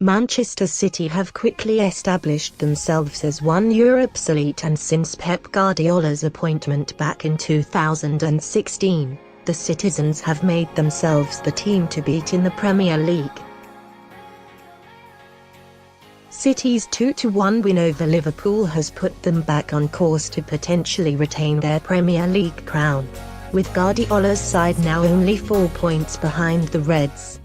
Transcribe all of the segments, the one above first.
Manchester City have quickly established themselves as one of Europe's elite, and since Pep Guardiola's appointment back in 2016, the citizens have made themselves the team to beat in the Premier League. City's 2-1 win over Liverpool has put them back on course to potentially retain their Premier League crown, with Guardiola's side now only 4 points behind the Reds.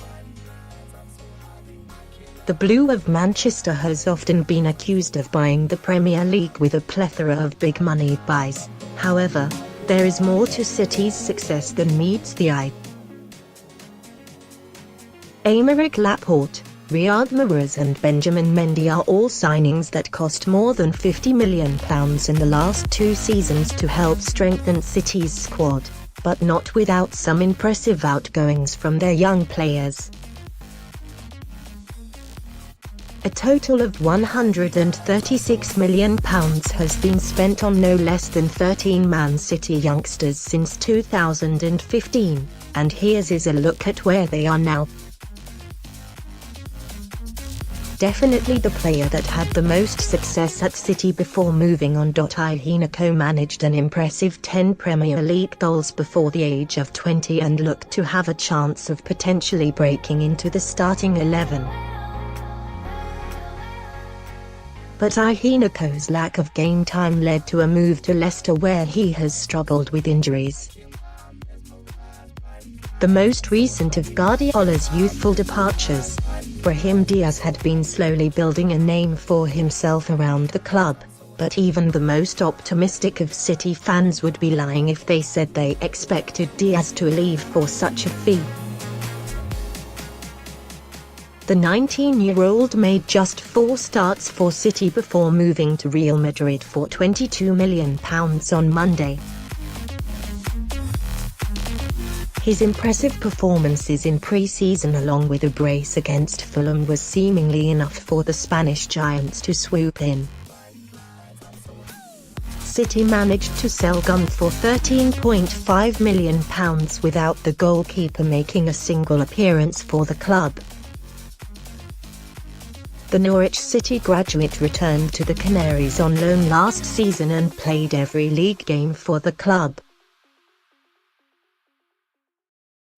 The Blue of Manchester has often been accused of buying the Premier League with a plethora of big money buys. However, there is more to City's success than meets the eye. Aymeric Laporte, Riyad Mahrez and Benjamin Mendy are all signings that cost more than £50 million in the last 2 seasons to help strengthen City's squad, but not without some impressive outgoings from their young players. A total of £136 million has been spent on no less than 13 Man City youngsters since 2015, and here's a look at where they are now. Definitely the player that had the most success at City before moving on. Heineko managed an impressive 10 Premier League goals before the age of 20 and looked to have a chance of potentially breaking into the starting 11. But Heineko's lack of game time led to a move to Leicester, where he has struggled with injuries. The most recent of Guardiola's youthful departures, Brahim Diaz, had been slowly building a name for himself around the club, but even the most optimistic of City fans would be lying if they said they expected Diaz to leave for such a fee. The 19-year-old made just 4 starts for City before moving to Real Madrid for £22 million on Monday. His impressive performances in pre-season along with a brace against Fulham was seemingly enough for the Spanish giants to swoop in. City managed to sell Gunn for £13.5 million without the goalkeeper making a single appearance for the club. The Norwich City graduate returned to the Canaries on loan last season and played every league game for the club.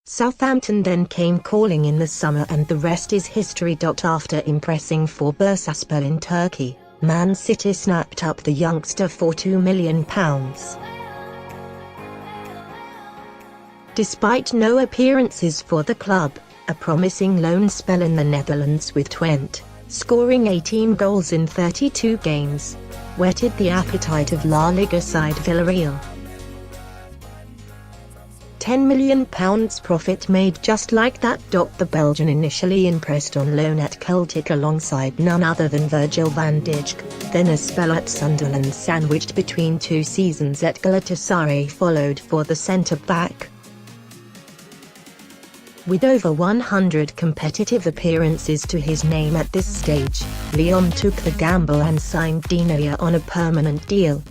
Southampton then came calling in the summer, and the rest is history. After impressing for Bursaspor in Turkey, Man City snapped up the youngster for £2 million. Despite no appearances for the club, a promising loan spell in the Netherlands with Twente, scoring 18 goals in 32 games, whetted the appetite of La Liga side Villarreal. £10 million profit made just like that. The Belgian initially impressed on loan at Celtic alongside none other than Virgil van Dijk, then a spell at Sunderland sandwiched between 2 seasons at Galatasaray followed for the centre-back. With over 100 competitive appearances to his name at this stage, Lyon took the gamble and signed Dinaia on a permanent deal.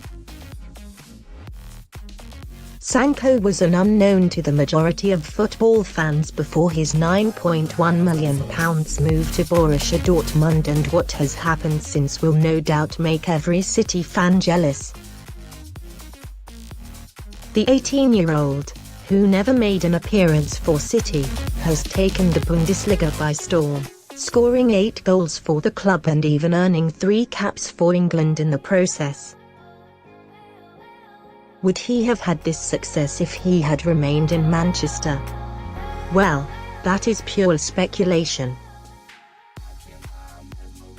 Sancho was an unknown to the majority of football fans before his £9.1 million move to Borussia Dortmund, and what has happened since will no doubt make every City fan jealous. The 18-year-old, who never made an appearance for City, has taken the Bundesliga by storm, scoring 8 goals for the club and even earning 3 caps for England in the process. Would he have had this success if he had remained in Manchester? Well, that is pure speculation.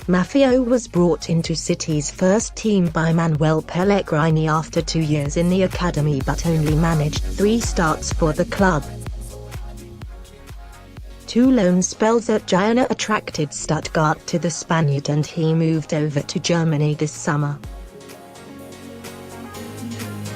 Maffeo was brought into City's first team by Manuel Pellegrini after 2 years in the academy, but only managed 3 starts for the club. 2 loan spells at Girona attracted Stuttgart to the Spaniard, and he moved over to Germany this summer.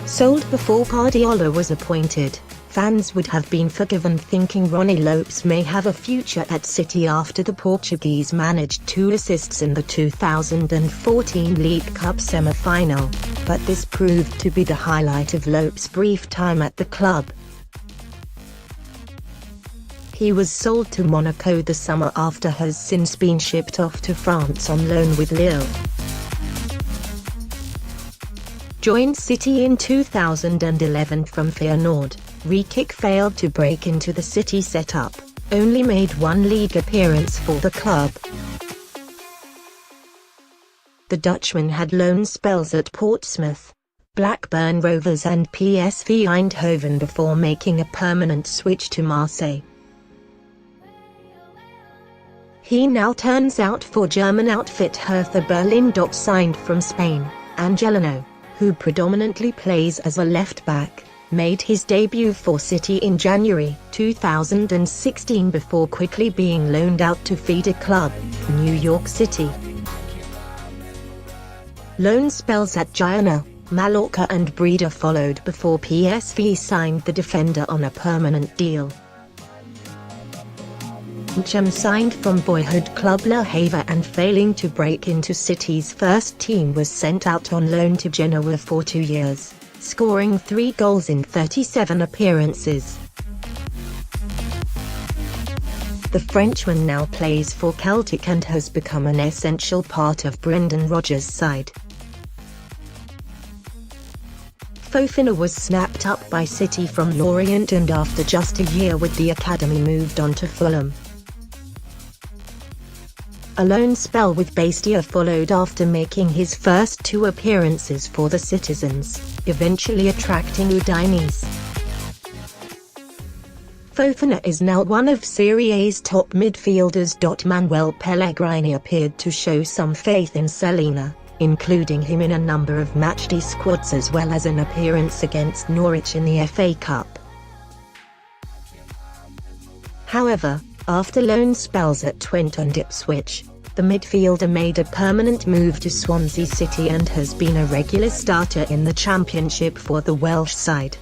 Sold before Guardiola was appointed, fans would have been forgiven thinking Ronnie Lopes may have a future at City after the Portuguese managed 2 assists in the 2014 League Cup semi-final, but this proved to be the highlight of Lopes' brief time at the club. He was sold to Monaco the summer after, has since been shipped off to France on loan with Lille. Joined City in 2011 from Feyenoord, Rekik failed to break into the City setup, only made one league appearance for the club. The Dutchman had loan spells at Portsmouth, Blackburn Rovers and PSV Eindhoven before making a permanent switch to Marseille. He now turns out for German outfit Hertha Berlin. Signed from Spain, Angelino, who predominantly plays as a left-back, made his debut for City in January 2016 before quickly being loaned out to feeder club, New York City. Loan spells at Girona, Mallorca and Breda followed before PSV signed the defender on a permanent deal. Ncham signed from boyhood club Le Havre and failing to break into City's first team was sent out on loan to Genoa for 2 years, scoring 3 goals in 37 appearances. The Frenchman now plays for Celtic and has become an essential part of Brendan Rodgers' side. Fofana was snapped up by City from Lorient and after just a year with the academy moved on to Fulham. A loan spell with Bastia followed after making his first 2 appearances for the Citizens, eventually attracting Udinese. Fofana is now one of Serie A's top midfielders. Manuel Pellegrini appeared to show some faith in Celina, including him in a number of matchday squads as well as an appearance against Norwich in the FA Cup. However, after loan spells at Twente and Ipswich, the midfielder made a permanent move to Swansea City and has been a regular starter in the Championship for the Welsh side.